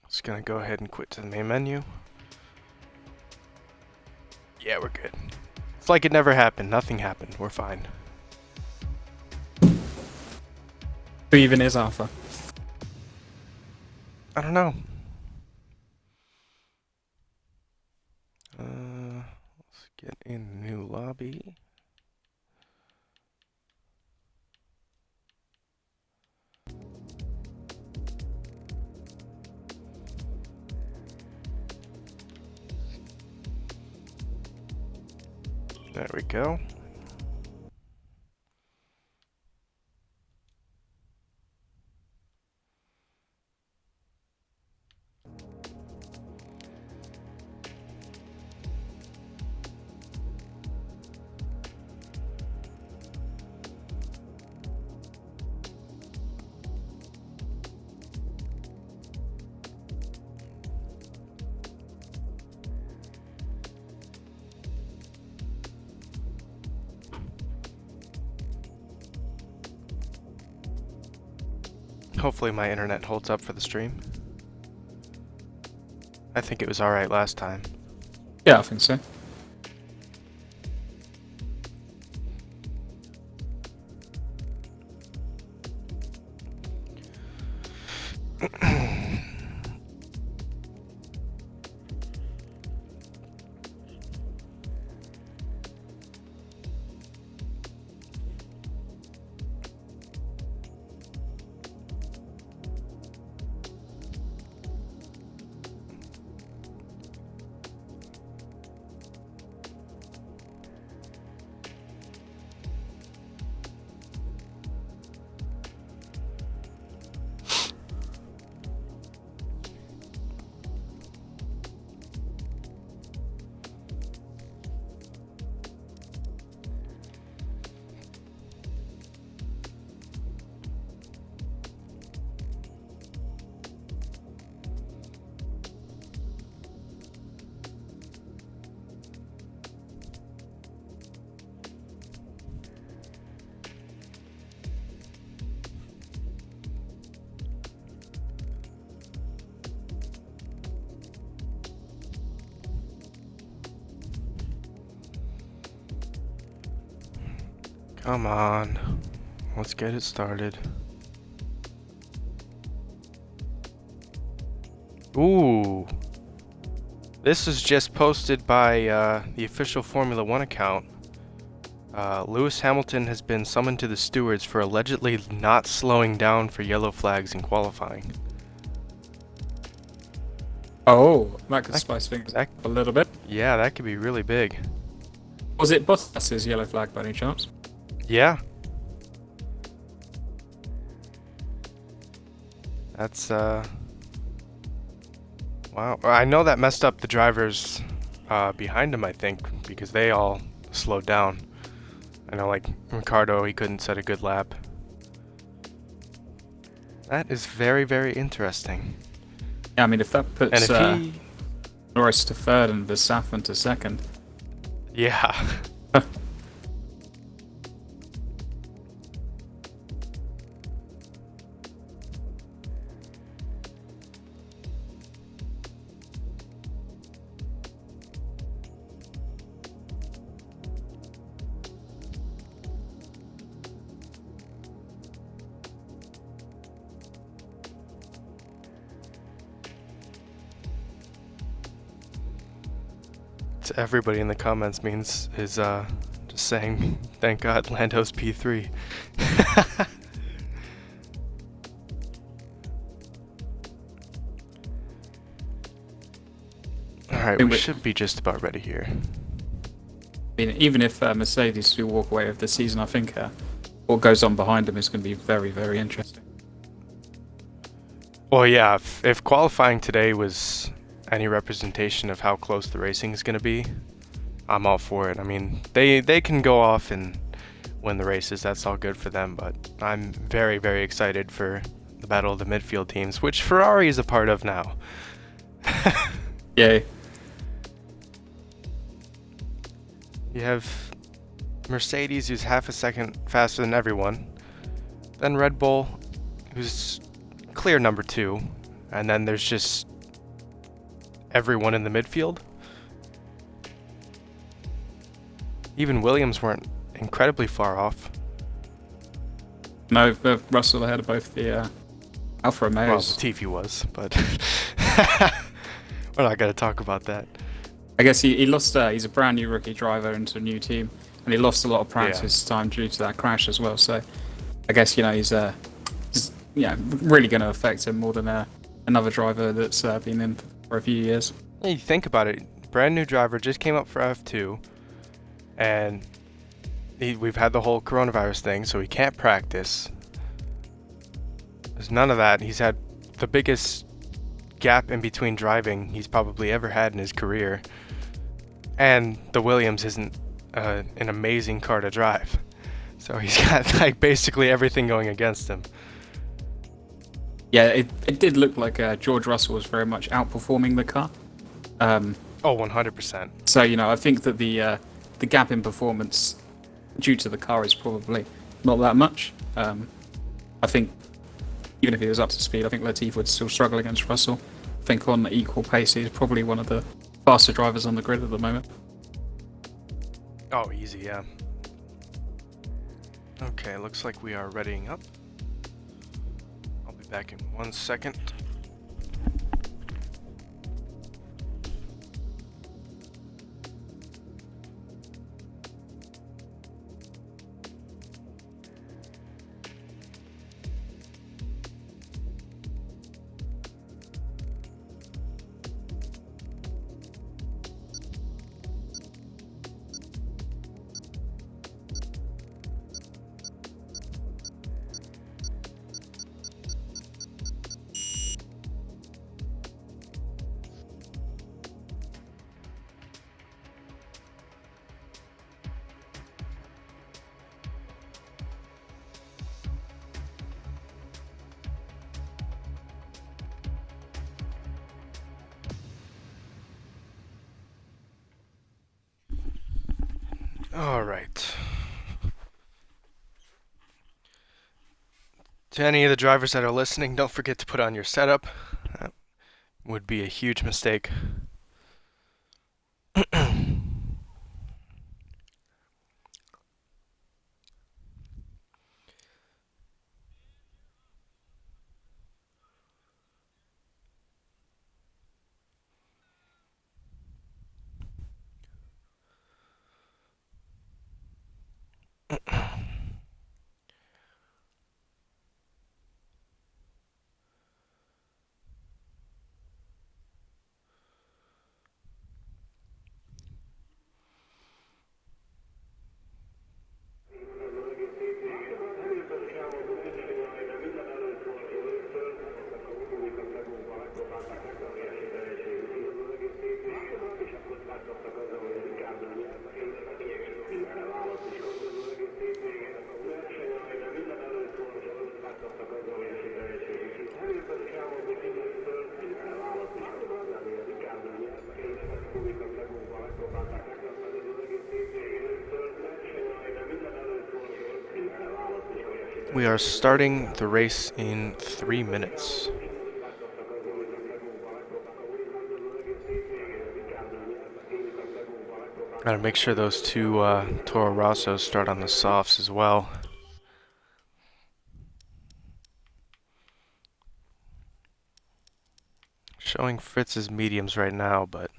Just gonna go ahead and quit to the main menu. Yeah, we're good. It's like it never happened. Nothing happened. We're fine. Who even is Alpha? I don't know. Let's get in a new lobby. There we go. Hopefully my internet holds up for the stream. I think it was alright last time. Yeah, I think so. Come on. Let's get it started. Ooh. This is just posted by the official Formula One account. Lewis Hamilton has been summoned to the stewards for allegedly not slowing down for yellow flags in qualifying. Oh, that could spice things up a little bit. Yeah, that could be really big. Was it Bottas's yellow flag by any chance? Yeah. That's, wow. I know that messed up the drivers behind him, I think, because they all slowed down. I know, like, Ricardo, he couldn't set a good lap. That is very, very interesting. Yeah, I mean, if that puts And if Norris to third and Verstappen to second. Yeah. To everybody in the comments means is just saying thank God Lando's P3. Alright, we should be just about ready here. Even if Mercedes do walk away with the season, I think what goes on behind them is going to be very, very interesting. Well, yeah, if qualifying today was any representation of how close the racing is going to be, I'm all for it. I mean, they can go off and win the races. That's all good for them, but I'm very, very excited for the battle of the midfield teams, which Ferrari is a part of now. Yay. You have Mercedes, who's half a second faster than everyone, then Red Bull, who's clear number 2, and then there's just everyone in the midfield. Even Williams weren't incredibly far off. No, Russell ahead of both the Alfa Well, Romeos. Latifi was, but we're not going to talk about that. I guess he lost. He's a brand new rookie driver into a new team, and he lost a lot of practice time due to that crash as well. So, I guess he's really going to affect him more than another driver that's been in for a few years. Yeah, you think about it, brand new driver just came up for F2, and we've had the whole coronavirus thing, so he can't practice. There's none of that. He's had the biggest gap in between driving he's probably ever had in his career. And the Williams isn't an amazing car to drive. So he's got like basically everything going against him. Yeah, it did look like George Russell was very much outperforming the car. 100%. So, I think that the gap in performance due to the car is probably not that much. I think even if he was up to speed, I think Latifi would still struggle against Russell. I think on equal pace, he's probably one of the faster drivers on the grid at the moment. Oh, easy, yeah. Okay, looks like we are readying up. I'll be back in 1 second. All right. To any of the drivers that are listening, don't forget to put on your setup. That would be a huge mistake. We are starting the race in 3 minutes. Gotta make sure those two Toro Rossos start on the softs as well. Showing Fritz's mediums right now, but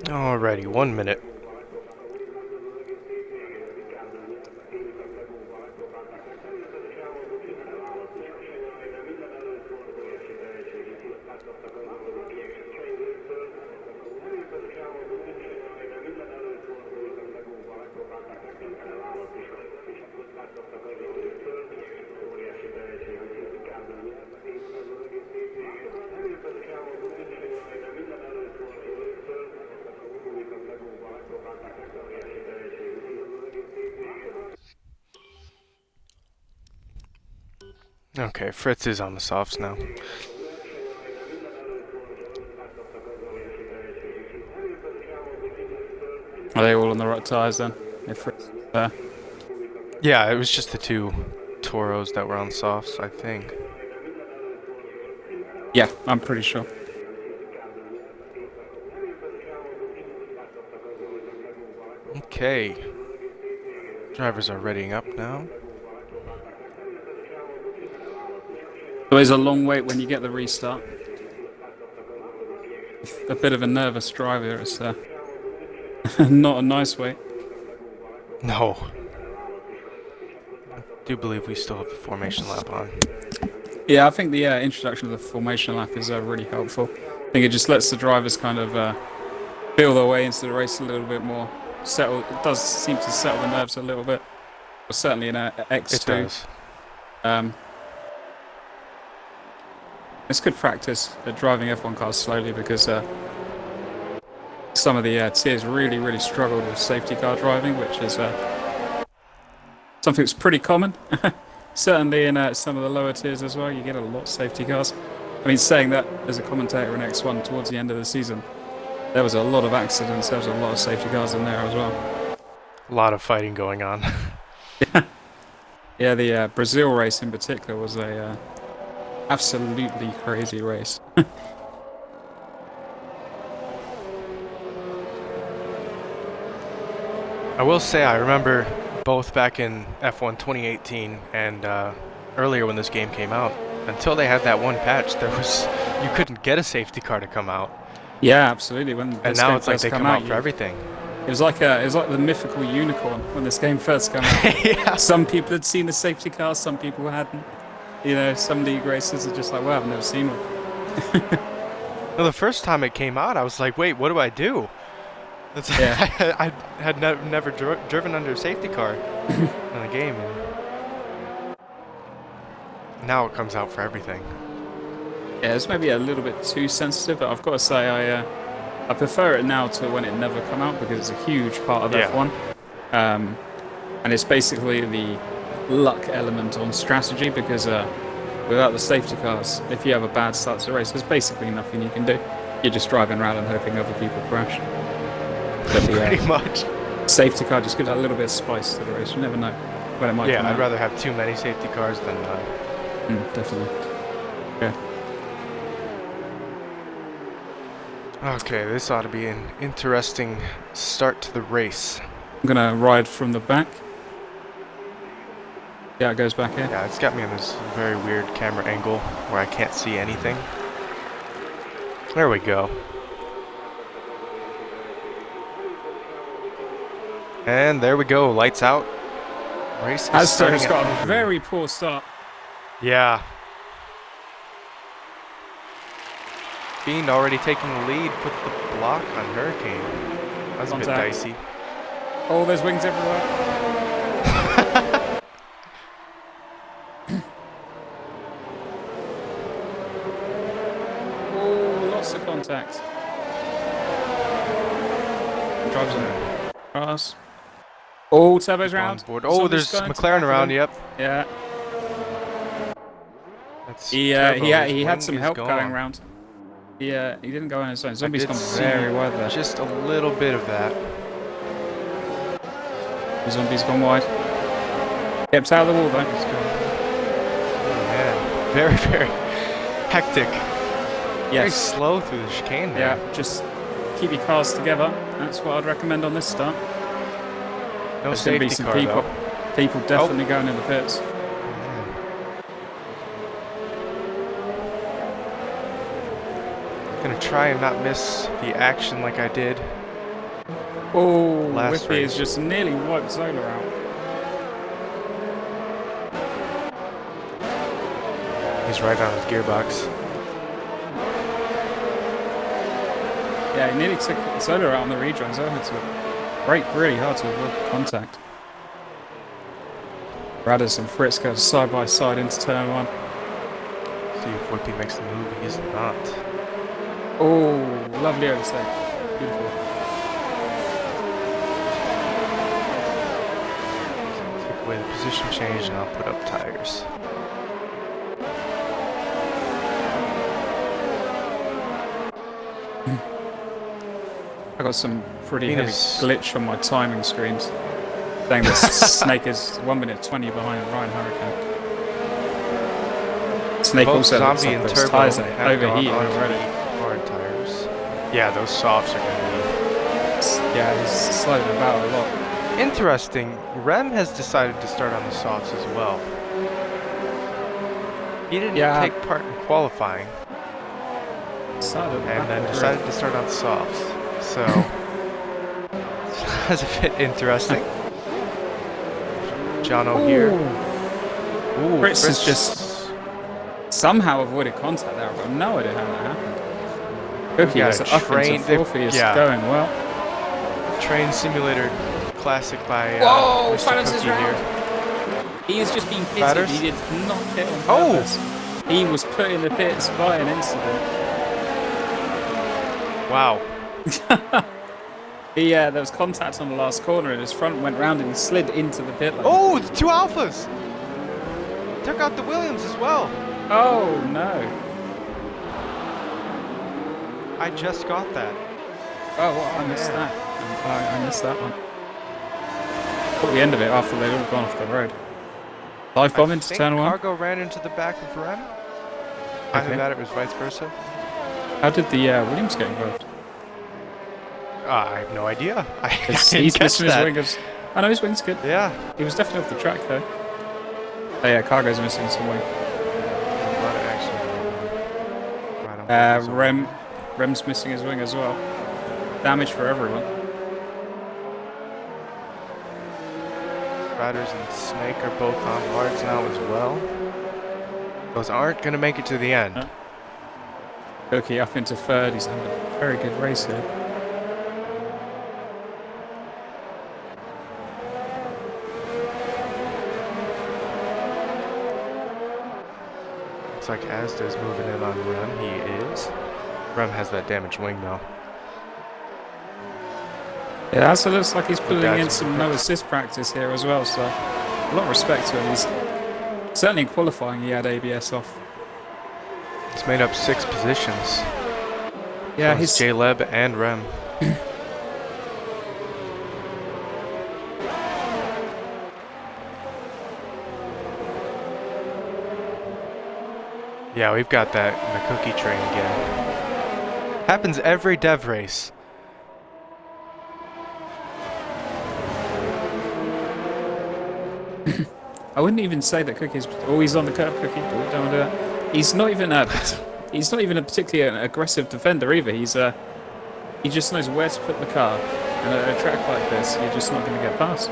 Alrighty, 1 minute. Okay, Fritz is on the softs now. Are they all on the right tyres then? If it's there. Yeah, it was just the two Toros that were on softs, I think. Yeah, I'm pretty sure. Okay. Drivers are readying up now. Always a long wait when you get the restart. A bit of a nervous driver. It's not a nice wait. No. I do believe we still have the formation lap on. Yeah, I think the introduction of the formation lap is really helpful. I think it just lets the drivers kind of feel their way into the race a little bit more. Settle. It does seem to settle the nerves a little bit. Well, certainly in X2. It does. It's good practice at driving F1 cars slowly because some of the tiers really struggled with safety car driving, which is something that's pretty common. Certainly in some of the lower tiers as well, you get a lot of safety cars. I mean, saying that as a commentator in X1 towards the end of the season, there was a lot of accidents, there was a lot of safety cars in there as well. A lot of fighting going on. Yeah, the Brazil race in particular was a absolutely crazy race. I will say I remember both back in F1 2018 and earlier when this game came out, until they had that one patch, you couldn't get a safety car to come out. Yeah, absolutely. And now it's like they come out for everything. It was like the mythical unicorn when this game first came out. Yeah. Some people had seen the safety car, some people hadn't. You know, some league racers are just like, well, I've never seen one. Well, the first time it came out, I was like, wait, what do I do? Yeah. I had never driven under a safety car in the game. And now it comes out for everything. Yeah, it's maybe a little bit too sensitive, but I've got to say I prefer it now to when it never come out because it's a huge part of F1. And it's basically the luck element on strategy because without the safety cars, if you have a bad start to the race, there's basically nothing you can do. You're just driving around and hoping other people crash. But the, Pretty much. Safety car just gives that little bit of spice to the race. You never know when it might come out. I'd rather have too many safety cars than none. Definitely. Yeah. Okay, this ought to be an interesting start to the race. I'm gonna ride from the back. Yeah, it goes back here. Yeah, it's got me in this very weird camera angle where I can't see anything. There we go. And there we go, lights out. Race is starting. Astor's got a very poor start. Yeah. Fiend already taking the lead, puts the block on Hurricane. That's a bit dicey. Oh, there's wings everywhere. Oh, lots of contact. Drives on grass. Oh, turbo's round. Oh, there's McLaren around, yep. Yeah. He had some help going around. Yeah, he didn't go on his own. Zombie's gone very wide there. Just a little bit of that. The Zombie's gone wide. Kept out of the wall though. Oh man, very hectic. Yes. Very slow through the chicane there. Yeah, just keep your cars together. That's what I'd recommend on this start. No There's going to be some people definitely going in the pits. Gonna try and not miss the action like I did Oh, Last Whippy has race. just nearly wiped Zola out. He's right on his gearbox. Yeah, he nearly took Zola out on the rejoin. Zola had to brake really hard to avoid contact. Radis and Fritz go side by side into turn 1. See if Whippy makes the move. He's not. Oh, lovely overtake. Beautiful. Take away the position change and I'll put up tires. I got some pretty heavy Venus. glitch on my timing screens. Saying that Snake is 1 minute 20 behind Ryan Hurricane. Snake Both also looks Zombie like and those Turbo tires are have gone overheating on to already. the hard tires. Yeah, those softs are going Yeah, he's slowing about a lot. to be interesting. Rem has decided to start on the softs as well. He didn't take part in qualifying and then decided to start on softs. So that's a bit interesting. Jono here. Ooh, Fritz has just somehow avoided contact there. I've got no idea how that happened. Cookie is up into fourth. He is going well. Train Simulator Classic by Whoa, Mr. Cookie here. He is just being pitted. Batters? He did not pit on purpose. He was put in the pits by an incident. Wow. There was contact on the last corner and his front went round and he slid into the pit lane. Oh, the two Alphas! Took out the Williams as well. Oh no. I just got that. Oh, well, I missed that. I missed that one. Caught the end of it after they'd all gone off the road. Dive bomb into turn 1. Cargo ran into the back of Rem. Either that or it was vice versa. How did the Williams get involved? I have no idea. He's missing his wingers. I know his wing's good. Yeah. He was definitely off the track though. Oh yeah, Cargo's missing some wing. Rem's missing his wing as well. Damage for everyone. Riders and Snake are both on hards now as well. Those aren't going to make it to the end. Huh? Cookie up into third. He's having a very good race here. Looks like Asda's moving in on Rem. He is. Rem has that damaged wing though. Yeah, also looks like he's putting in some no assist practice here as well, so a lot of respect to him. He's certainly in qualifying he had ABS off. He's made up 6 positions. Yeah, he's J-Leb and Rem. Yeah, we've got that in the cookie train again. Happens every dev race. I wouldn't even say that Cookie's always on the curb. Cookie, but we don't do that. He's not even a particularly aggressive defender either. He just knows where to put the car. And at a track like this, you're just not going to get past.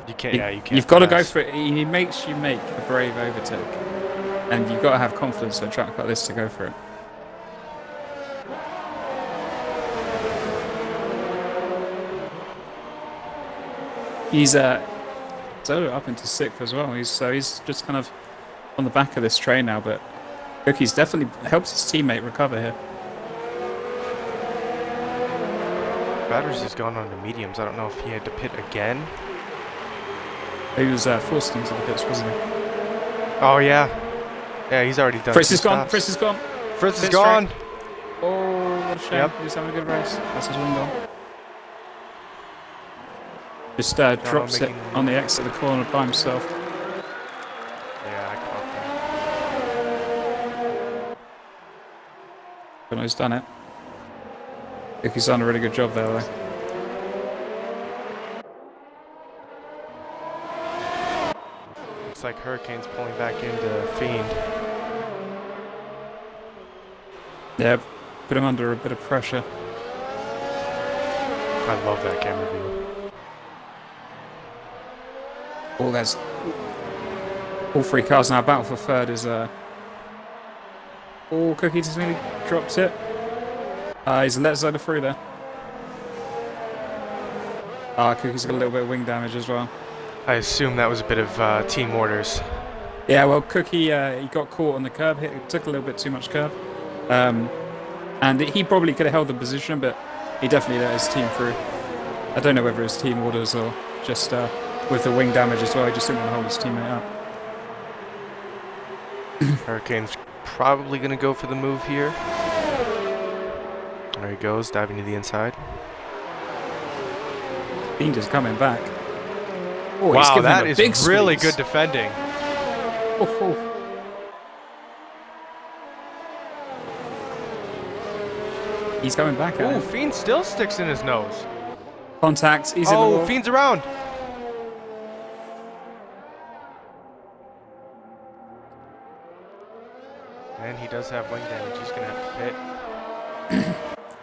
You can't. Yeah, you can't. You've got to go for it. He makes you make a brave overtake, and you've got to have confidence at a track like this to go for it. He's Zola up into 6th as well. He's just kind of on the back of this train now, but Cookie's definitely helps his teammate recover here. Batters has gone on to mediums. I don't know if he had to pit again. He was forced into the pits, wasn't he? Oh yeah. Yeah, he's already done. Fritz is gone. Fritz is gone. Fritz is gone. Oh, what a shame. Yep. He was having a good race. That's his wing gone. Just drops it on the exit of the corner by himself. Yeah, I caught that. But no, he's done it. I think he's done a really good job there, though. Looks like Hurricane's pulling back into Fiend. Yeah, put him under a bit of pressure. I love that camera view. Oh, there's all three cars now. Battle for third is oh, Cookie just nearly dropped it. He's let Zola through there. Cookie's got a little bit of wing damage as well. I assume that was a bit of team orders. Yeah, well, Cookie he got caught on the curb. He took a little bit too much curb, and he probably could have held the position, but he definitely let his team through. I don't know whether it's team orders or just with the wing damage as well. He just didn't want to hold his teammate up. Hurricane's probably going to go for the move here. There he goes, diving to the inside. Fiend is coming back. Oh, wow, that is really good defending. Oh. He's coming back at him. Fiend still sticks in his nose. Contact, he's in the wall. Fiend's around. And he does have wing damage. He's going to have to pit.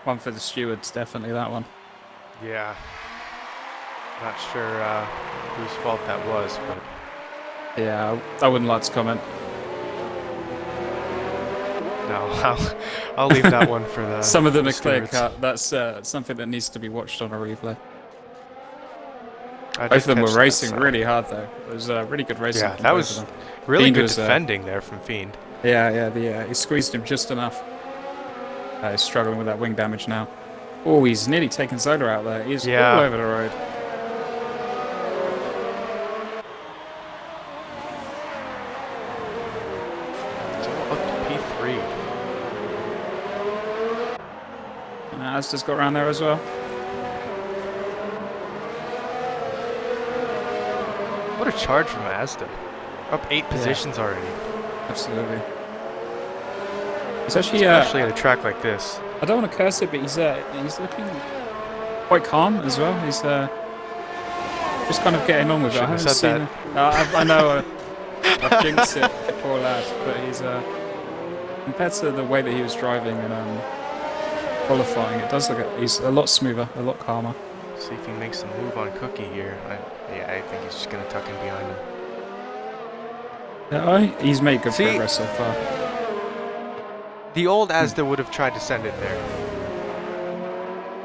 One for the stewards, definitely that one. Yeah. Not sure whose fault that was, but... Yeah, I wouldn't like to comment. No, I'll leave that one for the... Some of them are clear cut. That's something that needs to be watched on a replay. Both of them were racing really hard, though. It was really good racing. Yeah, that was really good defending there from Fiend. Yeah, he squeezed him just enough. He's struggling with that wing damage now. Oh, he's nearly taken Zola out there. He's all over the road. Up to P3. Asda's got around there as well. What a charge from Asda. Up 8 positions already. Absolutely. He's actually, especially at a track like this. I don't want to curse it, but he's looking quite calm as well. He's just kind of getting on with it. I haven't seen. I know I've jinxed it, poor lad. But he's compared to the way that he was driving and qualifying, it does look he's a lot smoother, a lot calmer. See if he makes a move on Cookie here. I think he's just gonna tuck in behind him. Yeah, he's made good progress so far. The old Asda would have tried to send it there.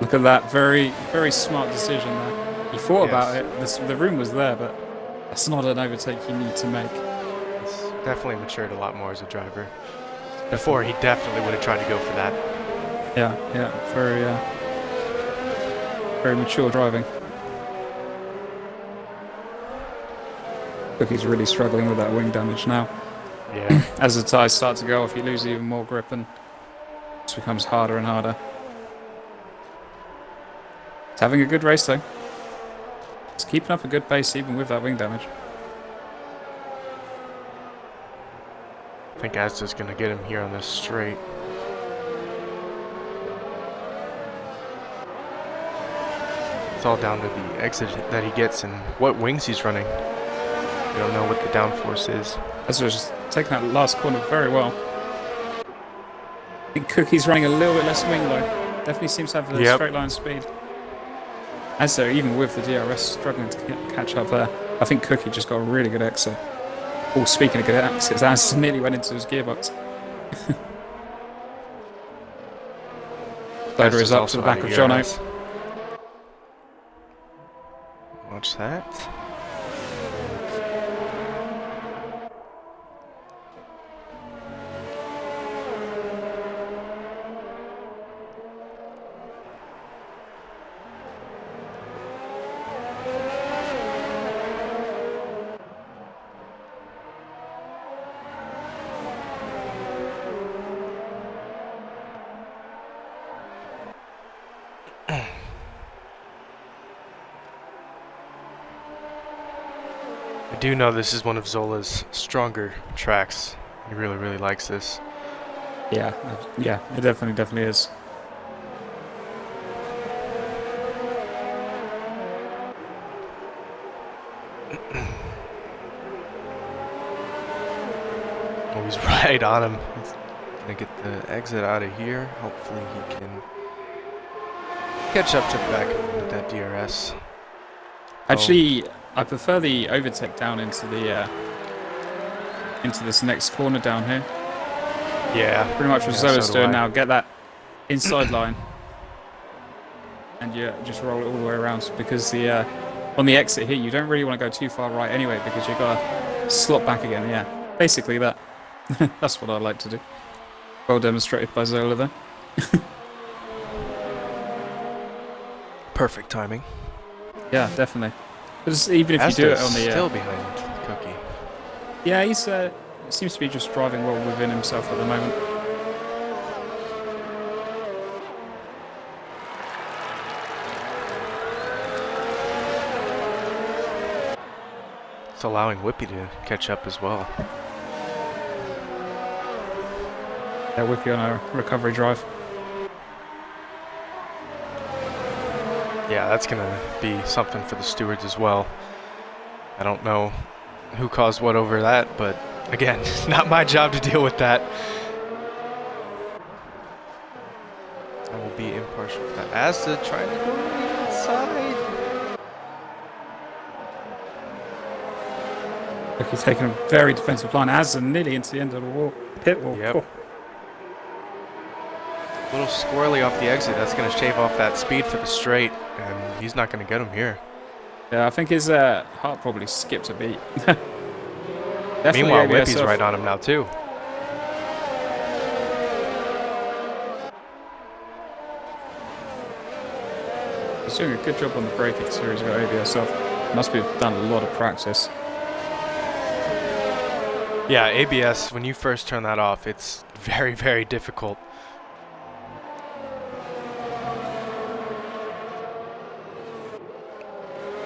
Look at that, very, very smart decision there. He thought about it, the room was there, but that's not an overtake you need to make. He's definitely matured a lot more as a driver. Before, he definitely would have tried to go for that. Yeah, very, very mature driving. Cookie's really struggling with that wing damage now. Yeah. As the tyres start to go off, you lose even more grip and it becomes harder and harder. It's having a good race though. It's keeping up a good pace even with that wing damage. I think Asda's going to get him here on this straight. It's all down to the exit that he gets and what wings he's running. We don't know what the downforce is. Asda's just taking that last corner very well. I think Cookie's running a little bit less wing though. Definitely seems to have the straight line speed. Asda, even with the DRS, struggling to catch up there. I think Cookie just got a really good exit. Oh, speaking of good exits, Asda nearly went into his gearbox. Loader is up to the back of Jono. Watch that. I do know this is one of Zola's stronger tracks. He really, really likes this. Yeah, it definitely is. Oh, he's right on him. He's gonna get the exit out of here. Hopefully he can Ketchup took back with that DRS. Actually, I prefer the overtake down into the into this next corner down here. Yeah. Pretty much what yeah, Zola's so do doing I. now. Get that inside line, and you just roll it all the way around. Because the on the exit here, you don't really want to go too far right anyway, because you've got to slot back again. Yeah, basically that. That's what I like to do. Well demonstrated by Zola there. Perfect timing. Yeah, definitely. Because even if you do it on the still behind Cookie. yeah, he's seems to be just driving well within himself at the moment. It's allowing Whippy to catch up as well. Yeah, with you on a recovery drive. Yeah, that's gonna be something for the stewards as well. I don't know who caused what over that, but again, not my job to deal with that. I will be impartial for that. Asta trying to go inside. Look, he's taking a very defensive line, as nearly into the end of the wall, pit wall. Yep. Oh. A little squirrely off the exit. That's going to shave off that speed for the straight, and he's not going to get him here. Yeah, I think his heart probably skipped a beat. Meanwhile, ABS Whippy's right on him now, too. He's doing a good job on the braking series with ABS off. Must be done a lot of practice. Yeah, ABS, when you first turn that off, it's very, very difficult.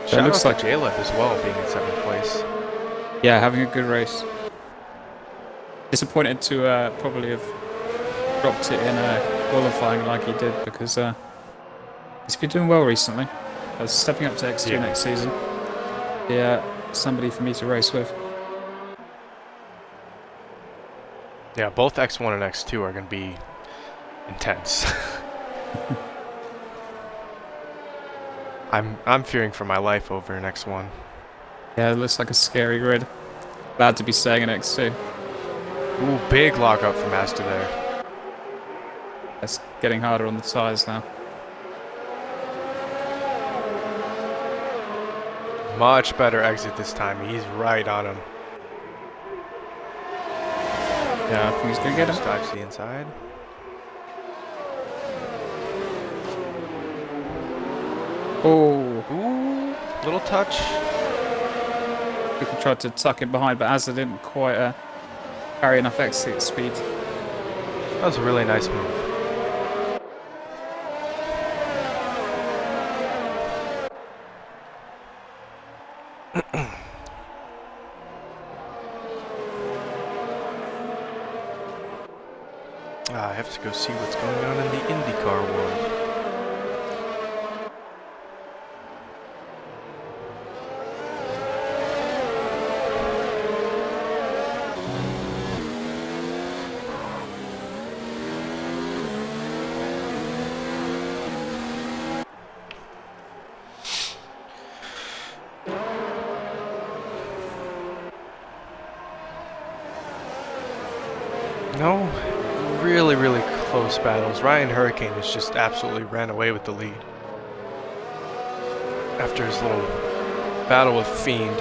Shout looks out like to Jaleb as well, being in 7th place. Yeah, having a good race. Disappointed to probably have dropped it in qualifying like he did, because he's been doing well recently. Stepping up to X2 next season. Yeah, somebody for me to race with. Yeah, both X1 and X2 are going to be intense. I'm fearing for my life over in X1. Yeah, it looks like a scary grid. Glad to be staying in X2. Ooh, big lock up from Asta there. It's getting harder on the tyres now. Much better exit this time. He's right on him. Yeah, I think he's going to get him. Just dodge the inside. Oh, Ooh, little touch. we could try to tuck it behind, but Azza didn't quite carry enough exit speed. That was a really nice move. I have to go see what's going on in the IndyCar world. No, really, really close battles. Ryan Hurricane has just absolutely ran away with the lead after his little battle with Fiend.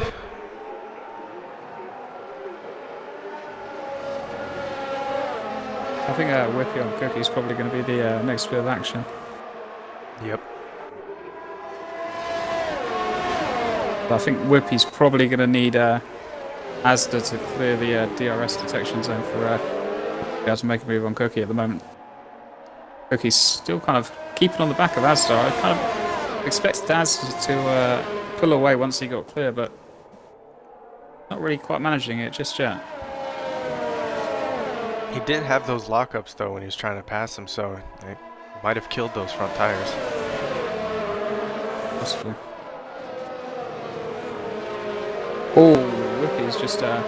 I think Whippy on Cookie is probably going to be the next bit of action. Yep. But I think Whippy's probably going to need Asda to clear the DRS detection zone for be able to make a move on Cookie at the moment. Cookie's still kind of keeping on the back of Asda. I kind of expected Asda to pull away once he got clear, but not really quite managing it just yet. He did have those lockups though when he was trying to pass him, so it might have killed those front tires. Possibly. Oh, Whippy's just had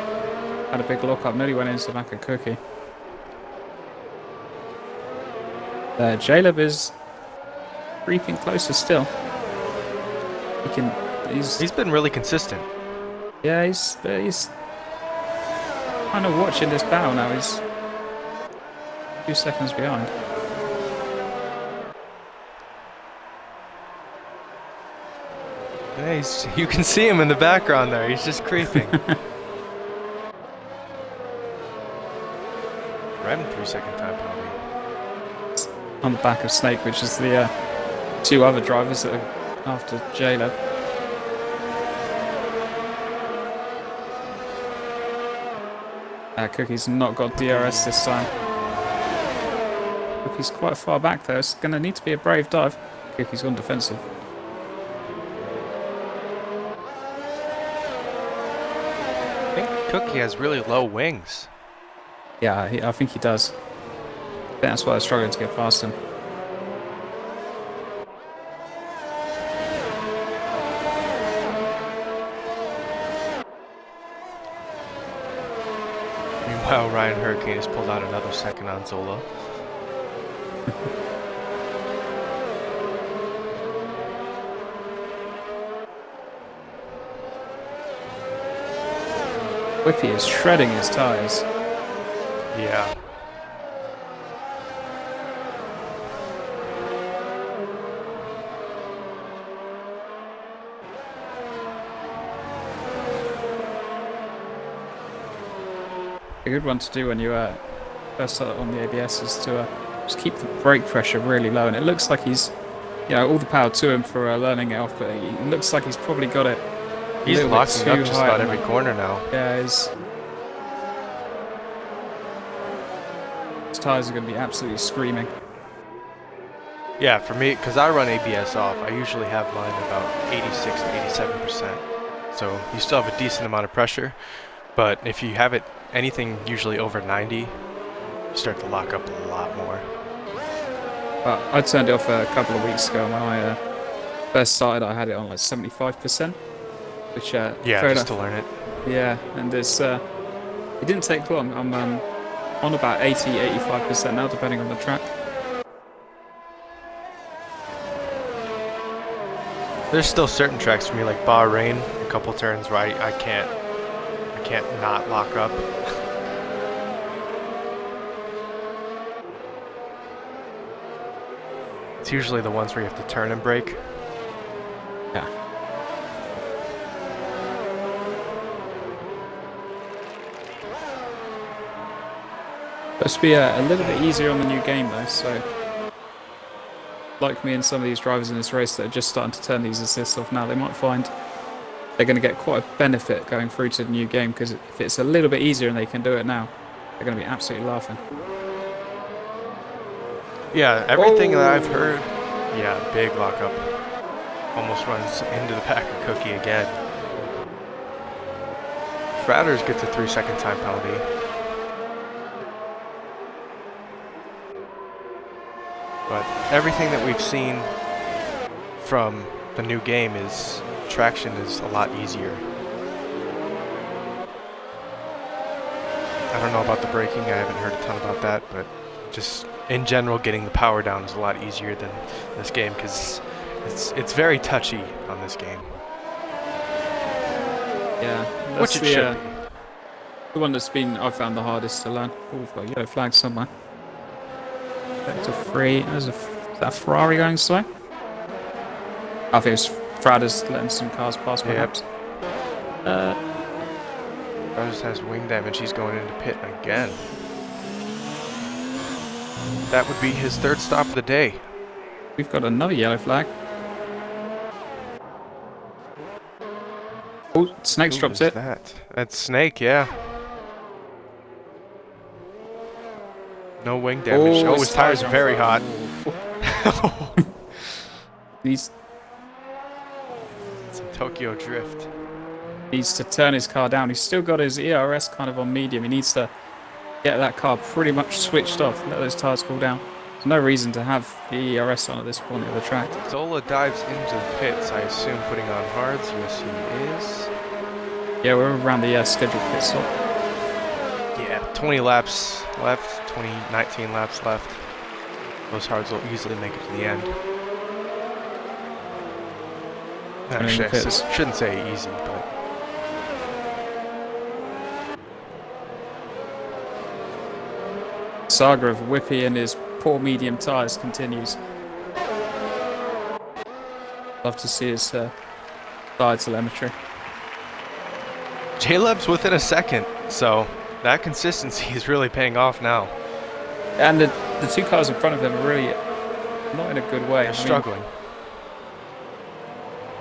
a big lockup, nearly went into the back of Cookie. Jaleb is creeping closer still. He can. He's been really consistent. Yeah, he's kind of watching this battle now. He's 2 seconds behind. Yeah, you can see him in the background there. He's just creeping. Right in 3-second time penalty. On the back of Snake, which is the 2 other drivers that are after J-Lev. Cookie's not got DRS this time. Cookie's quite far back though. It's going to need to be a brave dive. Cookie's gone defensive. I think Cookie has really low wings. Yeah, I think he does. I think that's why they're struggling to get past him. Meanwhile, Ryan Hurricane has pulled out another second on Zola. Whippy is shredding his tyres. Yeah. A good one to do when you first start on the ABS is to just keep the brake pressure really low. And it looks like he's, all the power to him for learning it off, but it looks like he's probably got it. He's locking up just about every corner now. Yeah, his tyres are going to be absolutely screaming. Yeah, for me, because I run ABS off, I usually have mine about 86 to 87%. So you still have a decent amount of pressure, but if you have it anything usually over 90, you start to lock up a lot more. I turned it off a couple of weeks ago. When I first started, I had it on like 75%. Which, yeah, just to learn it. Yeah, and it didn't take long. I'm on about 80-85% now, depending on the track. There's still certain tracks for me, like Bahrain, a couple turns where I can't not lock up. It's usually the ones where you have to turn and brake. Yeah. Supposed to be a little bit easier on the new game though, so like me and some of these drivers in this race that are just starting to turn these assists off now, they might find they're going to get quite a benefit going through to the new game, because if it's a little bit easier and they can do it now, they're going to be absolutely laughing. Yeah, everything that I've heard, yeah, big lockup. Almost runs into the back of Cookie again. Fratters gets a 3-second time penalty. But everything that we've seen from the new game is traction is a lot easier. I don't know about the braking, I haven't heard a ton about that, but just in general getting the power down is a lot easier than this game, because it's very touchy on this game. Yeah, which it should be. The one that's been, I found, the hardest to learn. Oh, we've got a yellow flag somewhere. Sector 3. Is that Ferrari going slow? I think it's Fratters letting some cars pass, perhaps. Fratters has wing damage. He's going into pit again. That would be his 3rd stop of the day. We've got another yellow flag. Oh, Snake's dropped it. That's Snake, yeah. No wing damage. Oh, his tires are very hot. He's some Tokyo drift. Needs to turn his car down. He's still got his ERS kind of on medium. He needs to get that car pretty much switched off, let those tires cool down. There's no reason to have the ERS on at this point of the track. Zola dives into the pits, I assume putting on hards. Yes, he is. Yeah, we're around the scheduled pit stop. Yeah, 20 laps left, 19 laps left. Those hards will easily make it to the end. Actually, shouldn't say easy, but saga of Whippy and his poor medium tyres continues. Love to see his tyre telemetry. J-Leb's within a second, so that consistency is really paying off now. And the two cars in front of him are really not in a good way. They're struggling.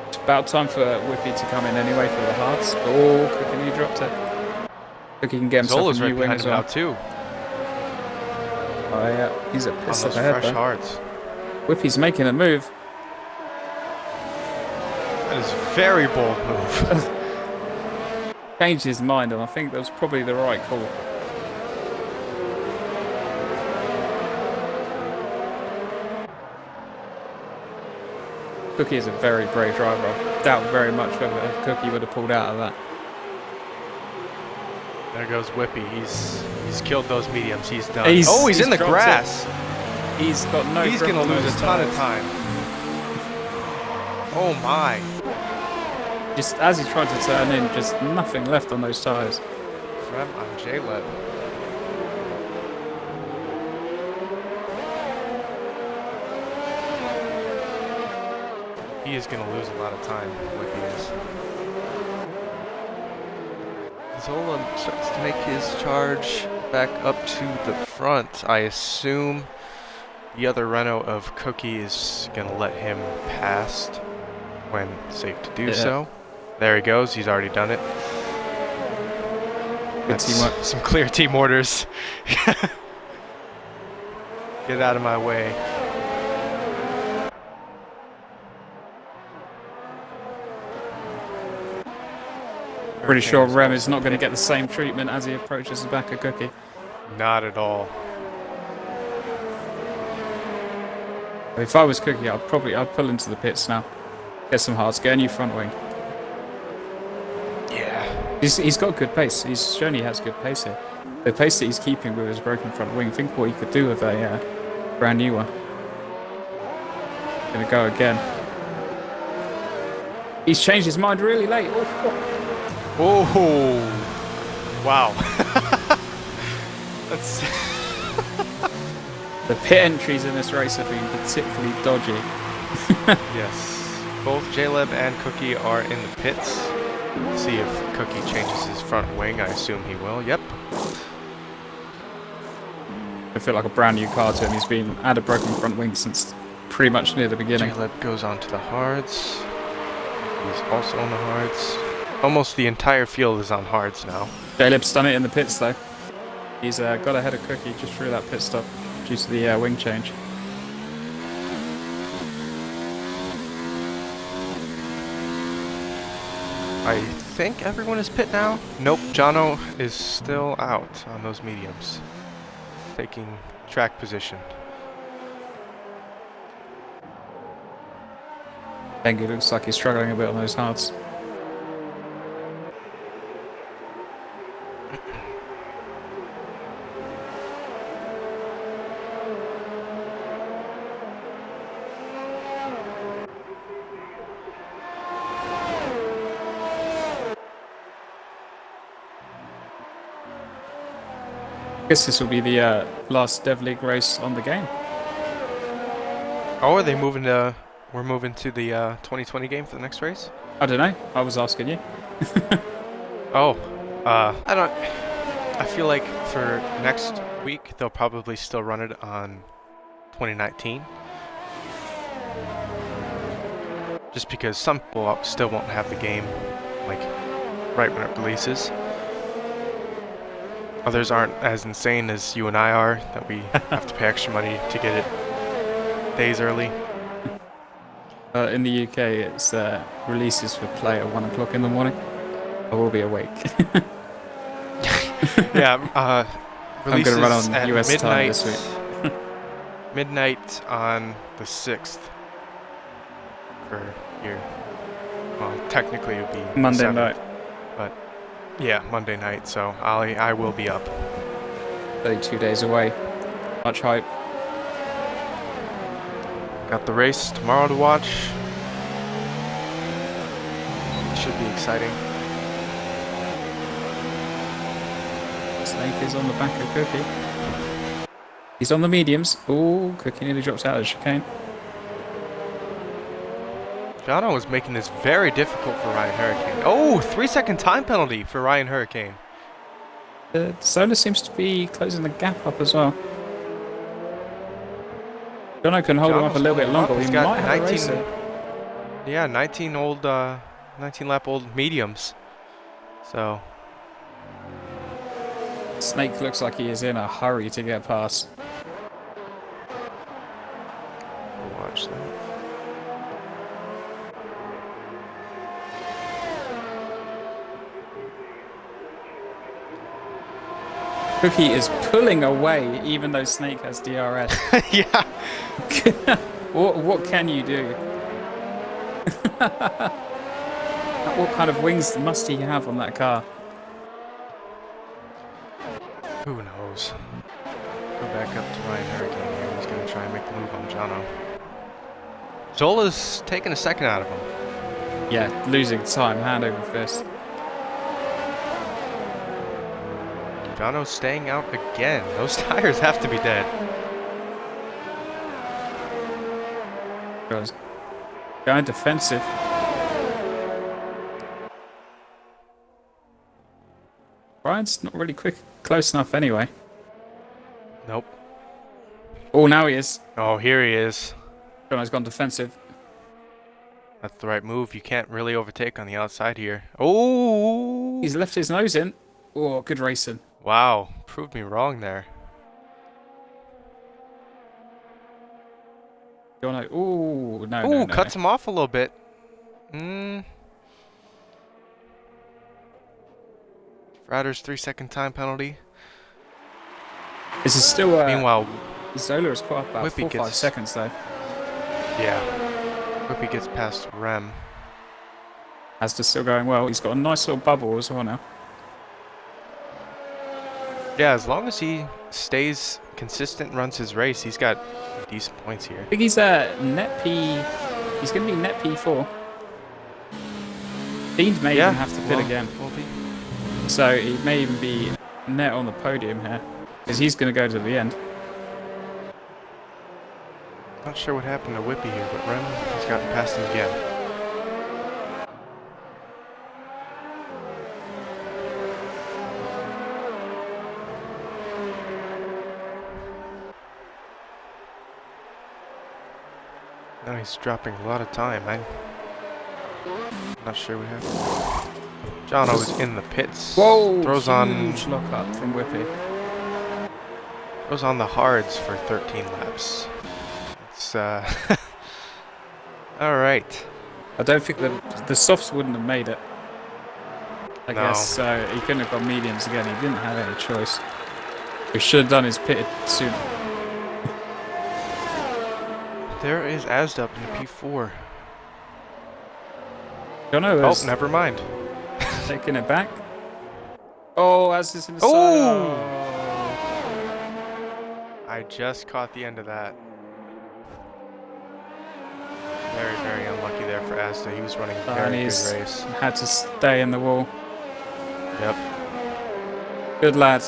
It's about time for Whippy to come in anyway for the hards. Oh, Cookie nearly dropped it. Cookie can get himself a new wing as well. Too. Oh yeah, he's a piss up ahead fresh hards. Whippy's making a move. That is a very bold move. Changed his mind, and I think that was probably the right call. Cookie is a very brave driver. I doubt very much whether Cookie would have pulled out of that. There goes Whippy. He's killed those mediums. He's done. He's in the grass. He's got no. He's gonna lose a ton of time. Oh my! Just as he tried to turn in, just nothing left on those tires. Rem on J-Leb. He is going to lose a lot of time, Whippy is. Zola starts to make his charge back up to the front. I assume the other Renault of Cookie is going to let him past when safe to do so. There he goes. He's already done it. Good teamwork. Some clear team orders. Get out of my way. Pretty sure Rem is not going to get the same treatment as he approaches the back of Cookie. Not at all. If I was Cookie, I'd pull into the pits now. Get some hards, get a new front wing. Yeah. He's got good pace. He's shown he has good pace here. The pace that he's keeping with his broken front wing, think what he could do with a brand new one. Gonna go again. He's changed his mind really late. Oh, wow. That's The pit entries in this race have been particularly dodgy. Yes. Both J-Leb and Cookie are in the pits. See if Cookie changes his front wing. I assume he will. Yep. I feel like a brand new car to him. He's been had a broken front wing since pretty much near the beginning. J-Leb goes on to the hards. He's also on the hards. Almost the entire field is on hards now. J-Leb's done it in the pits though. He's got ahead of Cookie just through that pit stop due to the wing change. I think everyone is pit now. Nope, Jono is still out on those mediums, taking track position. Bengu looks like he's struggling a bit on those hards. I guess this will be the last Dev League race on the game. Oh, are they moving to? We're moving to the 2020 game for the next race? I don't know. I was asking you. Oh, I feel like for next week they'll probably still run it on 2019. Just because some people still won't have the game, like, right when it releases. Others aren't as insane as you and I are, that we have to pay extra money to get it days early. In the UK, it's releases for play at 1 o'clock in the morning. I will be awake. Yeah, I'm going to run on at US midnight, time this week. midnight on the 6th for here. Well, technically it would be Monday 7th, night. but yeah, Monday night. So I will be up. 32 days away. Much hype. Got the race tomorrow to watch. should be exciting. Snake is on the back of Cookie. He's on the mediums. Oh, Cookie nearly drops out of the chicane. Jono was making this very difficult for Ryan Hurricane. Oh, 3-second time penalty for Ryan Hurricane. Zola seems to be closing the gap up as well. Jono can hold him up a little bit longer. He's He got might have a racer. Yeah, 19 lap old mediums. So Snake looks like he is in a hurry to get past. watch that. Cookie is pulling away, even though Snake has DRS. Yeah. What can you do? What kind of wings must he have on that car? Who knows? Go back up to Ryan Hurricane here. He's going to try and make the move on Jono. Zola's taking a second out of him. Yeah, losing time, hand over fist. Jono's staying out again. Those tires have to be dead. Goes going defensive. Brian's not really close enough anyway. Nope. Oh, now he is. Oh, here he is. Jono's gone defensive. That's the right move. You can't really overtake on the outside here. Oh! He's left his nose in. Oh, good racing. Wow. Proved me wrong there. Jono. Ooh, no, Ooh, no, no. cuts him off a little bit. Riders 3-second time penalty. This is still. Meanwhile, Zola is caught up about Whippy 4 or 5 gets- seconds though. yeah. Hope he gets past Rem. Asda's still going well. He's got a nice little bubble as well now. Yeah, as long as he stays consistent, runs his race, he's got decent points here. I think he's net P. He's going to be net P4. Fiend may even have to pit again. Will be. So he may even be net on the podium here. Because he's going to go to the end. Not sure what happened to Whippy here, but Rem has gotten past him again. Now he's dropping a lot of time. I'm not sure what happened. Jono is in the pits. Whoa! Throws on Huge lock up from Whippy. Goes on the hards for 13 laps. It's all right. I don't think the softs wouldn't have made it. I No. guess so. He couldn't have gone mediums again. He didn't have any choice. He should have done his pitted sooner. There is Asda up in the P4. Jono Oh, is never mind. taking it back. Oh, Asda's in the Oh! side. I just caught the end of that. Very, very unlucky there for Asda. He was running a And very good he's race. had to stay in the wall. Yep. Good lad.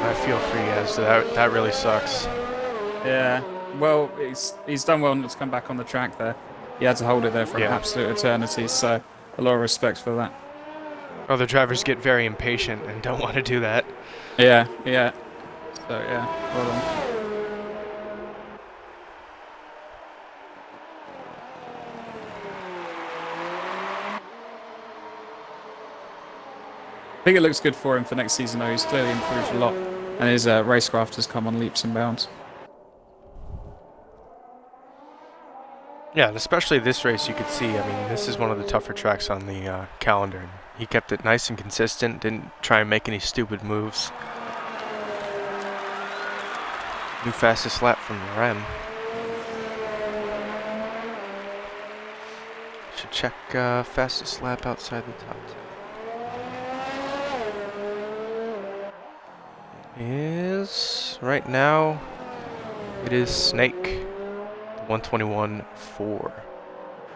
I feel for you, Asda. That really sucks. Yeah. Well, he's done well not to come back on the track there. He had to hold it there for an Yeah. absolute eternity, so a lot of respect for that. Other drivers get very impatient and don't want to do that. Yeah, yeah. So, yeah, well done. I think it looks good for him for next season, though. He's clearly improved a lot, and his racecraft has come on leaps and bounds. Yeah, and especially this race, you could see, I mean, this is one of the tougher tracks on the calendar. He kept it nice and consistent, didn't try and make any stupid moves. New fastest lap from Rem. Should check fastest lap outside the top 10. Right now, it is Snake. 121.4.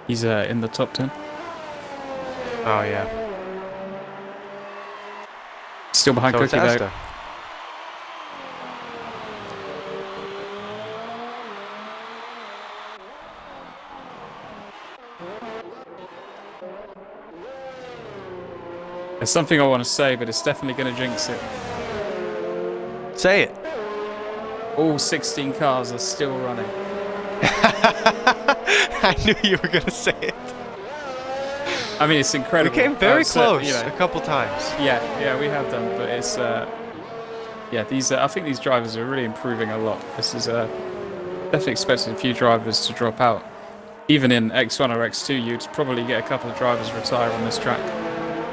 He's in the top 10. Oh yeah. Still behind So it's Cookie though. Asda. There's something I want to say, but it's definitely going to jinx it. Say it. All 16 cars are still running. I knew you were gonna say it. I mean, it's We incredible. came very So, close a couple times. Yeah, we have done, but it's yeah, these I think these drivers are really improving a lot. This is definitely expected a few drivers to drop out. Even in X1 or X2, you'd probably get a couple of drivers retire on this track,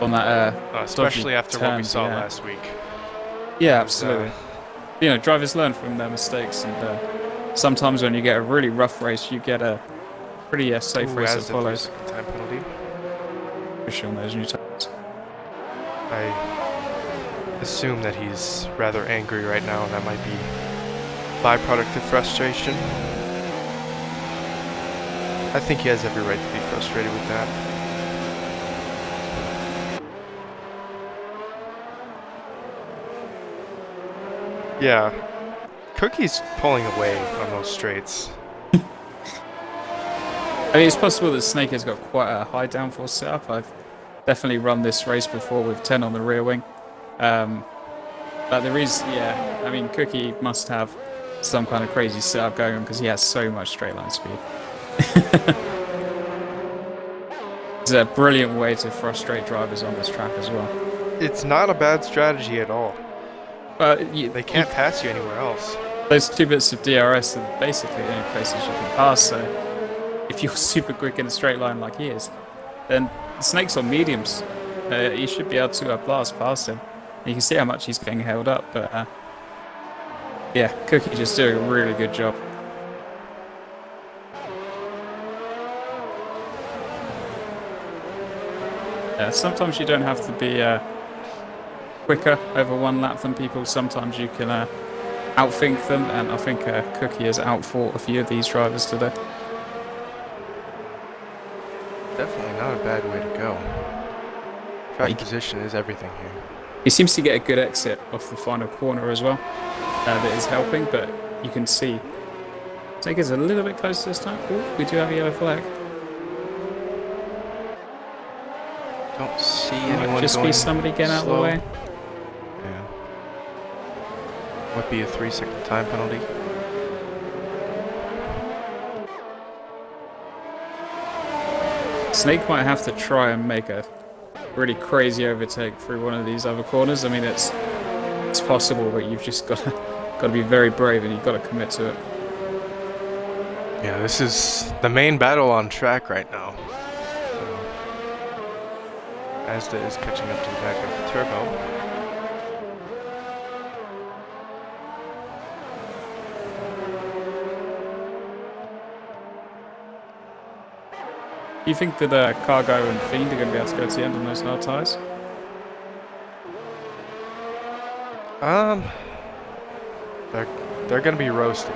on that Especially dodgy after what we turns, saw yeah. last week. Yeah, absolutely. You know, drivers learn from their mistakes, and sometimes when you get a really rough race, you get a pretty safe Who race that has the follows. 3-second time penalty? Especially on those new tires. I assume that he's rather angry right now, and that might be byproduct of frustration. I think he has every right to be frustrated with that. Yeah, Cookie's pulling away on those straights. I mean, it's possible that Snake has got quite a high downforce setup. I've definitely run this race before with 10 on the rear wing. But there is, yeah, I mean, Cookie must have some kind of crazy setup going on because he has so much straight line speed. It's a brilliant way to frustrate drivers on this track as well. It's not a bad strategy at all. They can't pass you anywhere else. Those 2 bits of DRS are basically the only places you can pass, so if you're super quick in a straight line like he is, then Snake's on mediums. You should be able to blast past him. You can see how much he's getting held up, but yeah, Cookie just doing a really good job. Sometimes you don't have to be quicker over one lap than people. Sometimes you can outthink them, and I think Cookie has outfought a few of these drivers today. Definitely not a bad way to go. Track position is everything here. He seems to get a good exit off the final corner as well. That is helping, but you can see Snake is a little bit closer this time. Ooh, we do have a yellow flag. Don't see Might anyone just going be somebody getting out of the slow. way. Yeah. Would be a 3-second time penalty. Snake might have to try and make a really crazy overtake through one of these other corners. I mean, it's possible, but you've just got to be very brave, and you've got to commit to it. Yeah, this is the main battle on track right now. So, Asda is catching up to the back of the Turbo. Do you think that Cargo and Fiend are going to be able to go to the end on those hard tyres? They're gonna be roasted.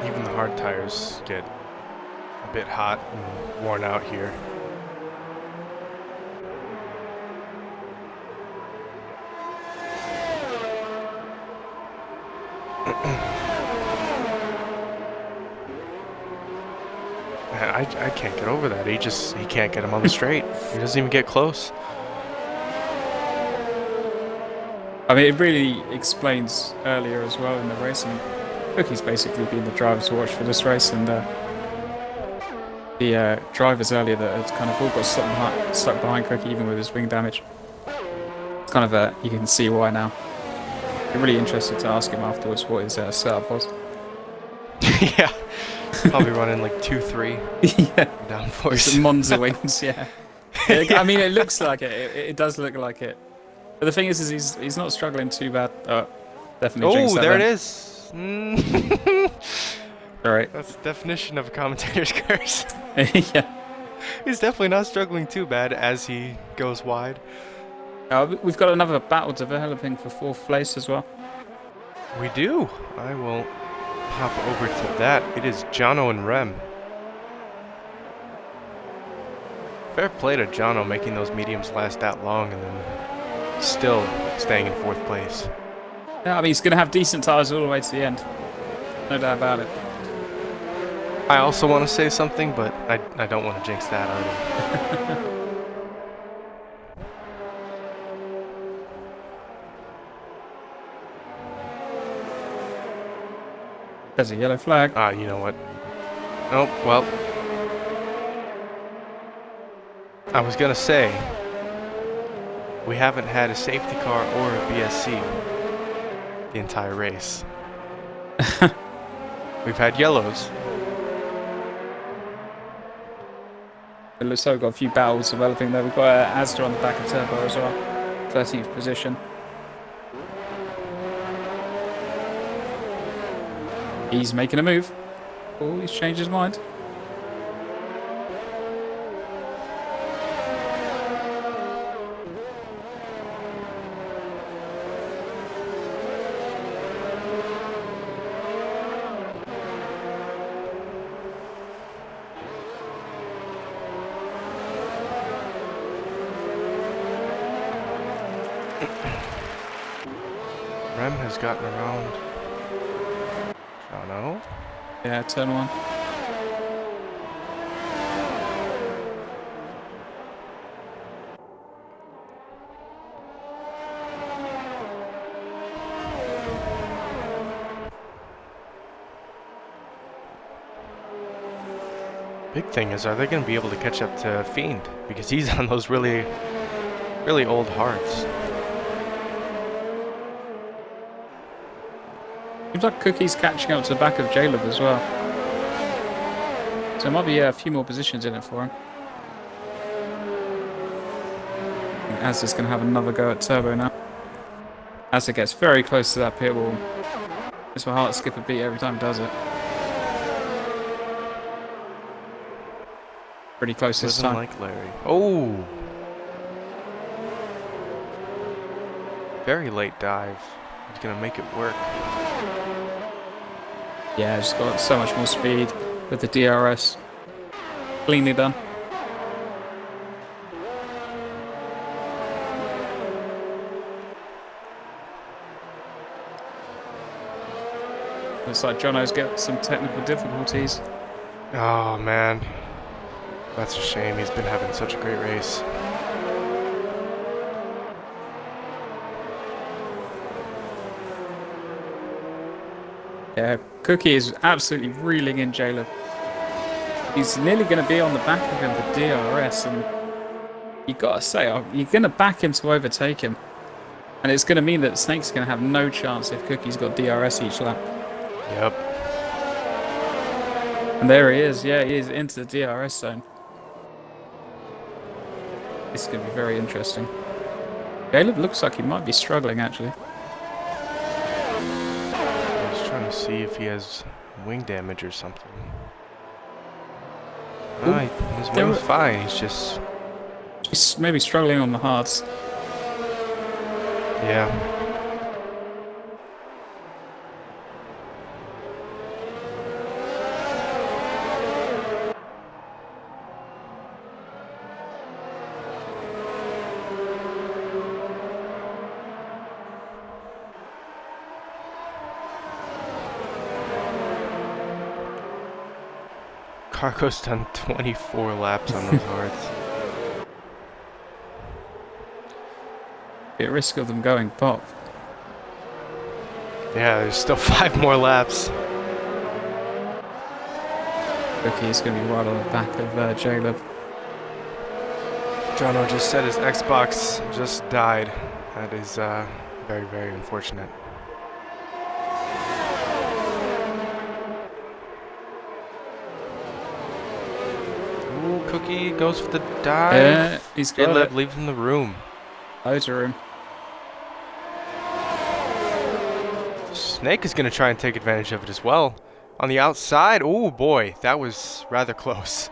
Even the hard tires get a bit hot and worn out here. Man, I can't get over that. He can't get him on the straight. He doesn't even get close. I mean, it really explains earlier as well in the race, and Cookie's basically been the driver to watch for this race, and the drivers earlier that had kind of all got stuck behind Cookie even with his wing damage. It's kind of you can see why now. I'm really interested to ask him afterwards what his setup was. Yeah, probably running like 2-3 Yeah, downforce. some Monza wings. Yeah, I mean, it looks like it. It does look like it. But the thing is he's not struggling too bad. Definitely. Oh, there then. it is. All right. That's the definition of a commentator's curse. Yeah. He's definitely not struggling too bad as he goes wide. We've got another battle developing for 4th place as well. We do. I will hop over to that. It is Jono and Rem. Fair play to Jono making those mediums last that long and then still staying in 4th place. Yeah, I mean, he's going to have decent tires all the way to the end. No doubt about it. I also want to say something, but I don't want to jinx that either. There's a yellow flag. You know what? Oh, well. I was going to say, we haven't had a safety car or a BSC the entire race. We've had yellows. It looks like we've got a few battles developing there. We've got Asda on the back of Turbo as well. 13th position. He's making a move. Oh, he's changed his mind. Rem has gotten around. Jono. Yeah, turn 1. Big thing is, are they going to be able to catch up to Fiend? Because he's on those really, really old hards. Seems like Cookie's catching up to the back of Jaleb as well. So there might be a few more positions in it for him. Asda's going to have another go at Turbo now. Asda gets very close to that pit wall. It's my heart skip a beat every time it does it. Pretty close this time. Like Larry. Oh! Very late dive. He's going to make it work. Yeah, just got so much more speed with the DRS. Cleanly done. Looks like Jono's got some technical difficulties. Oh, man. That's a shame. He's been having such a great race. Yeah, Cookie is absolutely reeling in Jaleb. He's nearly going to be on the back of him with DRS, and you gotta say, you're going to back him to overtake him. And it's going to mean that Snake's going to have no chance if Cookie's got DRS each lap. Yep. And there he is. Yeah, he is into the DRS zone. This is going to be very interesting. Caleb looks like he might be struggling, actually. I was trying to see if he has wing damage or something. No, his wing's fine. He's just... He's maybe struggling on the hards. Yeah. Carco's done 24 laps on those hards. Be at risk of them going pop. Yeah, there's still 5 more laps. Cookie's going to be right on the back of Jaleb. Jono just said his Xbox just died. That is very, very unfortunate. Ooh, Cookie goes for the dive. Yeah, he's got Jaleb it. leaves him the room. Loads of room. Snake is going to try and take advantage of it as well. On the outside, oh boy, that was rather close.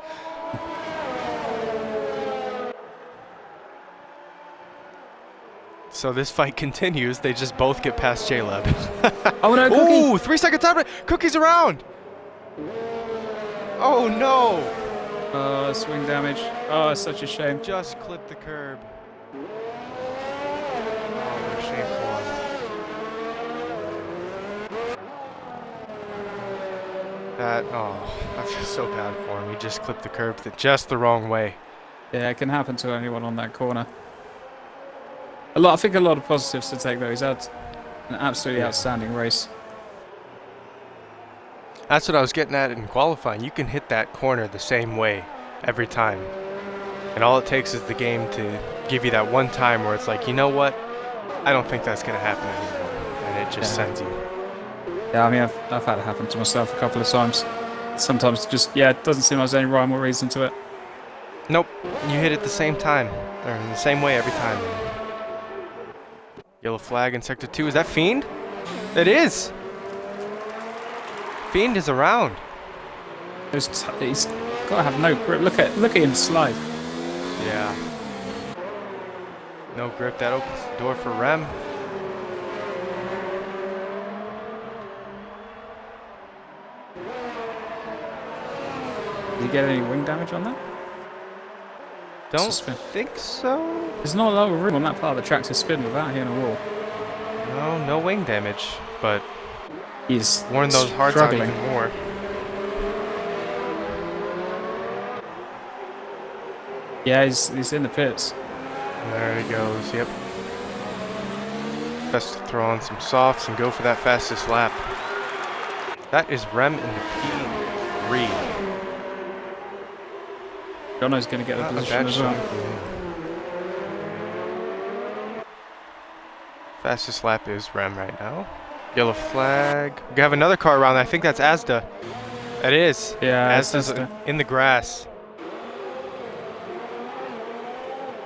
So this fight continues. They just both get past J-Lab. Oh no, Cookie! Ooh, 3-second time. Cookie's around. Oh no! Oh, swing damage. Oh, it's such a shame. Just clipped the curb. Oh, what a shameful one. I feel so bad for him. He just clipped the curb just the wrong way. Yeah, it can happen to anyone on that corner. I think a lot of positives to take though. He's had an absolutely outstanding race. That's what I was getting at in qualifying. You can hit that corner the same way every time. And all it takes is the game to give you that one time where it's like, you know what? I don't think that's going to happen anymore. And it just sends you. Yeah, I mean, I've had it happen to myself a couple of times. Sometimes it doesn't seem like there's any rhyme or reason to it. Nope. You hit it the same time. Or in the same way every time. Yellow flag in Sector 2. Is that Fiend? It is! Fiend is around. He's got to have no grip. Look at him slide. Yeah. No grip. That opens the door for Rem. Did he get any wing damage on that? Don't think so. There's not a lot of room on that part of the track to spin without hitting a wall. No wing damage, but He's worn those hards out even more. Yeah, he's in the pits. There he goes, yep. Best to throw on some softs and go for that fastest lap. That is Rem in the P3. Jono's going to get the position as well. Fastest lap is Rem right now. Yellow flag. We have another car around. I think that's Asda. It is. Yeah, Asda's in the grass.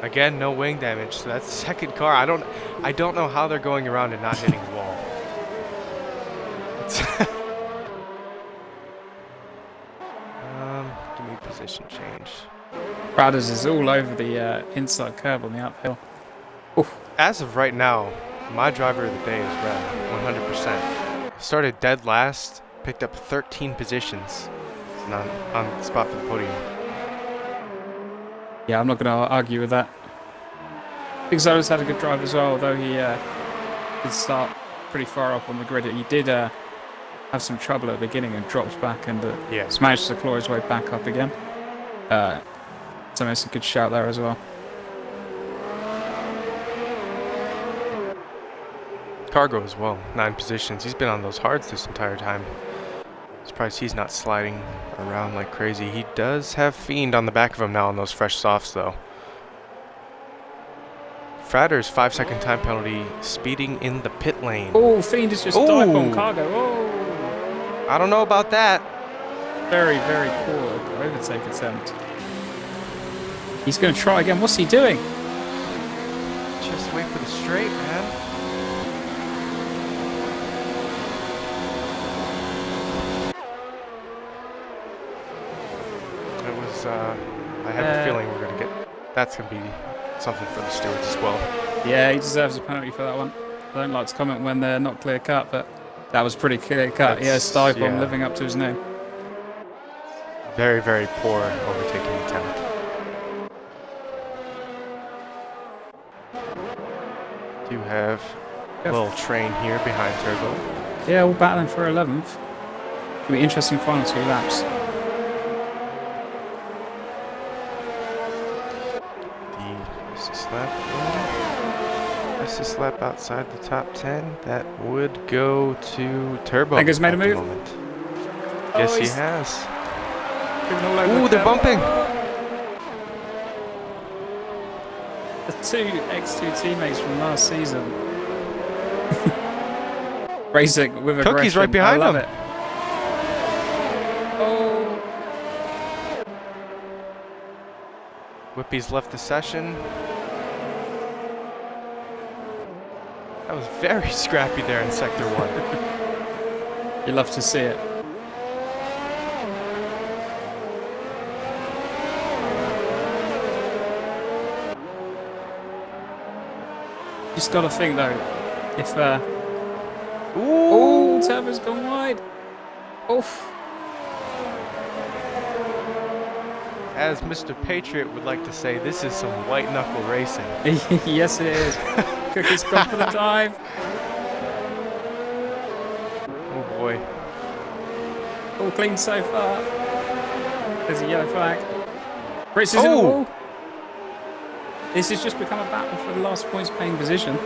Again, no wing damage. So that's the second car. I don't know how they're going around and not hitting the wall. Give me position change. Crowders is all over the inside curve on the uphill. Oof. As of right now, my driver of the day is Rem, 100%. Started dead last, picked up 13 positions. It's not on the spot for the podium. Yeah, I'm not going to argue with that. Exotis had a good drive as well, although he did start pretty far up on the grid. He did have some trouble at the beginning and dropped back and managed to claw his way back up again. So it's a good shout there as well. Cargo as well, 9 positions. He's been on those hards this entire time. Surprised he's not sliding around like crazy. He does have Fiend on the back of him now on those fresh softs though. Fratter's 5-second time penalty, speeding in the pit lane. Oh, Fiend is just dive on Cargo. Oh, I don't know about that. very, very poor overtake attempt. He's going to try again. What's he doing? Just wait for the straight, man. It was, I have a feeling we're going to get, that's going to be something for the stewards as well. Yeah, he deserves a penalty for that one. I don't like to comment when they're not clear cut, but that was pretty clear cut. Dive bomb living up to his name. Very, very poor overtaking attempt. Do have a little train here behind Turbo. Yeah, all battling for 11th. It'll be interesting final 2 laps. Fastest lap outside the top 10. That would go to Turbo. Think he's made a move? Yes, he has. Ooh, they're bumping. The 2 X2 teammates from last season. Racing with aggression. Cookie's right behind him. It. Oh. Whippy's left the session. That was very scrappy there in Sector 1. You love to see it. Just got to think though, if Ooh! Turbo's gone wide. Oof. As Mr. Patriot would like to say, this is some white knuckle racing. Yes, it is. Cookie's gone for the dive. Oh boy. All clean so far. There's a yellow flag. Brits is in the wall. This has just become a battle for the last points paying position.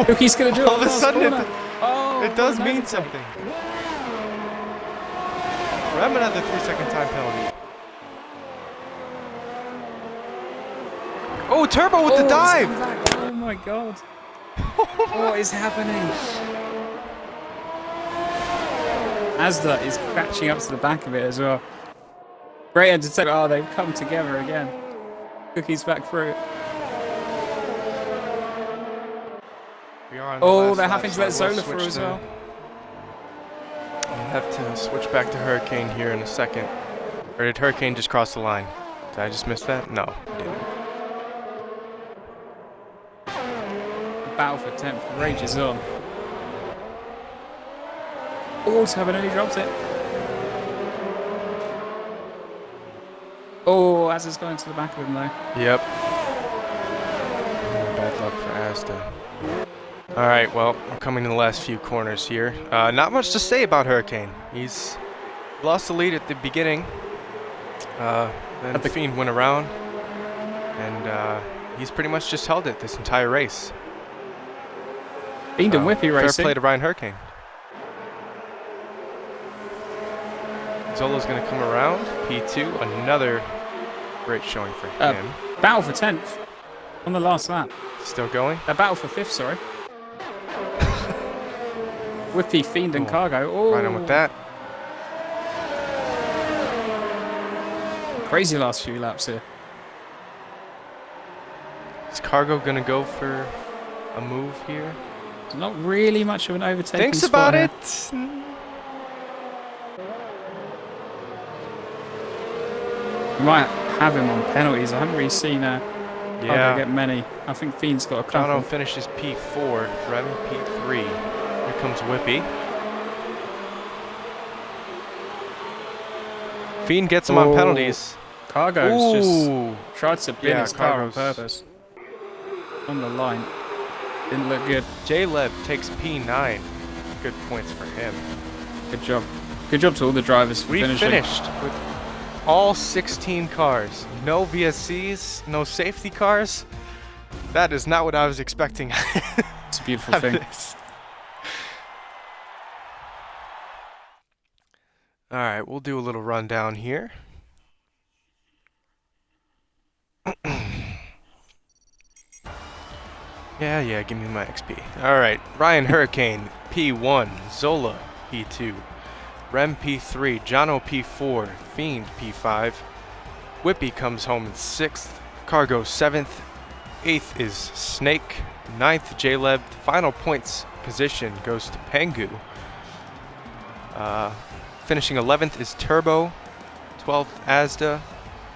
Cookie's going to do it. All of a sudden, it does mean overtake. something. Rem another 3-second time penalty. Oh, Turbo with the dive! Oh my god. What is happening? Asda is catching up to the back of it as well. Great entertainment. Oh, they've come together again. Cookie's back through. We are on Oh, they're having to let Zola through as well. I'll have to switch back to Hurricane here in a second. Or did Hurricane just cross the line? Did I just miss that? No, I didn't. Battle for 10th rages on. Oh, Turbo nearly dropped it. Oh, Asda's going to the back of him though. Yep. Bad luck for Asda. Alright, well, we're coming to the last few corners here. Not much to say about Hurricane. He's lost the lead at the beginning. Then the Fiend went around. And he's pretty much just held it this entire race. Fiend and Whippy racing. Fair play to Ryan Hurricane. Zolo's going to come around. P2, another great showing for him. Battle for 10th on the last lap. Still going? Battle for 5th, sorry. Whippy, Fiend, and Cargo. Oh, right on with that. Crazy last few laps here. Is Cargo going to go for a move here? Not really much of an overtaking. Thinks about it. We might have him on penalties. I haven't really seen Cargo get many. I think Fiend's got a couple. Jono finishes P4, Rem P3. Here comes Whippy. Fiend gets him on penalties. Cargo's just tried to bin his car on Cargo's purpose. On the line. Didn't look good. J-Leb takes P9. Good points for him. Good job. Good job to all the drivers for finishing. We finished with all 16 cars. No VSCs, no safety cars. That is not what I was expecting. It's a beautiful thing. All right, we'll do a little rundown here. Yeah, give me my XP. All right, Ryan Hurricane, P1, Zola, P2, Rem P3, Jono P4, Fiend P5, Whippy comes home in 6th, Cargo 7th, 8th is Snake, 9th J-Leb, final points position goes to Pengu. Finishing 11th is Turbo, 12th Asda,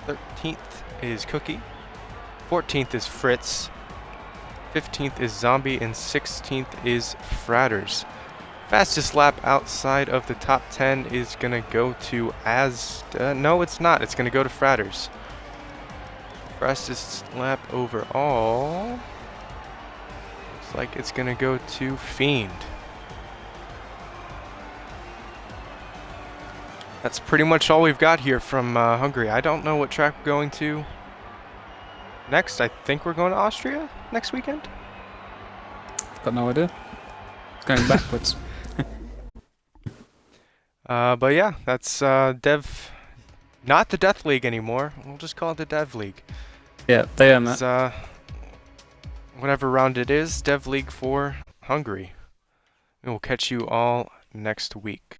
13th is Cookie, 14th is Fritz, 15th is Zombie, and 16th is Fratters. Fastest lap outside of the top 10 is going to go to Asda. No, it's not. It's going to go to Fratters. Fastest lap overall looks like it's going to go to Fiend. That's pretty much all we've got here from Hungary. I don't know what track we're going to next. I think we're going to Austria next weekend. Got no idea. It's going backwards. But yeah, that's Dev, not the Death League anymore. We'll just call it the Dev League. Yeah, they are that. Whatever round it is, Dev League for Hungary. And we'll catch you all next week.